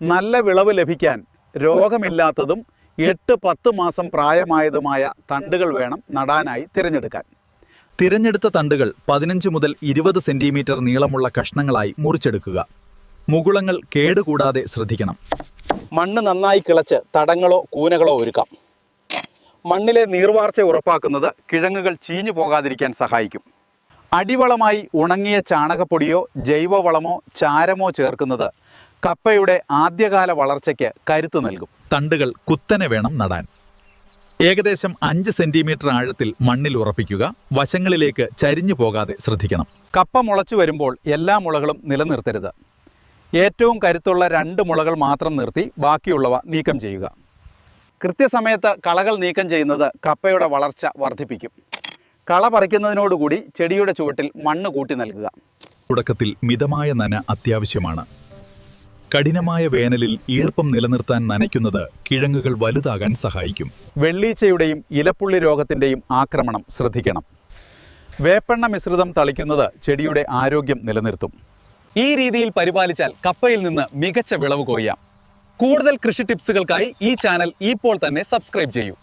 നല്ല വിളവ് ലഭിക്കാൻ രോഗമില്ലാത്തതും 8-10 മാസം പ്രായമായതുമായ തണ്ടുകൾ വേണം നടാനായി തിരഞ്ഞെടുക്കാൻ. തിരഞ്ഞെടുത്ത തണ്ടുകൾ 15 മുതൽ 20 സെന്റിമീറ്റർ നീളമുള്ള കഷ്ണങ്ങളായി മുറിച്ചെടുക്കുക. മുകുളങ്ങൾ കേടുകൂടാതെ ശ്രദ്ധിക്കണം. മണ്ണ് നന്നായി കിളച്ച് തടങ്ങളോ കൂനകളോ ഒരുക്കാം. മണ്ണിലെ നീർവാർച്ച ഉറപ്പാക്കുന്നത് കിഴങ്ങുകൾ ചീഞ്ഞു പോകാതിരിക്കാൻ സഹായിക്കും. അടിവളമായി ഉണങ്ങിയ ചാണകപ്പൊടിയോ ജൈവവളമോ ചാരമോ ചേർക്കുന്നത് കപ്പയുടെ ആദ്യകാല വളർച്ചയ്ക്ക് കരുത്ത് നൽകും. തണ്ടുകൾ കുത്തനെ വേണം നടാൻ. ഏകദേശം 5 സെന്റിമീറ്റർ ആഴത്തിൽ മണ്ണിൽ ഉറപ്പിക്കുക. വശങ്ങളിലേക്ക് ചരിഞ്ഞു പോകാതെ ശ്രദ്ധിക്കണം. കപ്പ മുളച്ചു വരുമ്പോൾ എല്ലാ മുളകളും നിലനിർത്തരുത്. ഏറ്റവും കരുത്തുള്ള 2 മുളകൾ മാത്രം നിർത്തി ബാക്കിയുള്ളവ നീക്കം ചെയ്യുക. കൃത്യസമയത്ത് കളകൾ നീക്കം ചെയ്യുന്നത് കപ്പയുടെ വളർച്ച വർദ്ധിപ്പിക്കും. കള പറിക്കുന്നതിനോടുകൂടി ചെടിയുടെ ചുവട്ടിൽ മണ്ണ് കൂട്ടി നൽകുക. തുടക്കത്തിൽ മിതമായ നന അത്യാവശ്യമാണ്. കഠിനമായ വേനലിൽ ഈർപ്പം നിലനിർത്താൻ നനയ്ക്കുന്നത് കിഴങ്ങുകൾ വലുതാകാൻ സഹായിക്കും. വെള്ളീച്ചയുടെയും ഇലപ്പുള്ളി രോഗത്തിൻ്റെയും ആക്രമണം ശ്രദ്ധിക്കണം. വേപ്പെണ്ണ മിശ്രിതം തളിക്കുന്നത് ചെടിയുടെ ആരോഗ്യം നിലനിർത്തും. ഈ രീതിയിൽ പരിപാലിച്ചാൽ കപ്പയിൽ നിന്ന് മികച്ച വിളവ് കൊയ്യാം. കൂടുതൽ കൃഷി ടിപ്സുകൾക്കായി ഈ ചാനൽ ഇപ്പോൾ തന്നെ സബ്സ്ക്രൈബ് ചെയ്യൂ.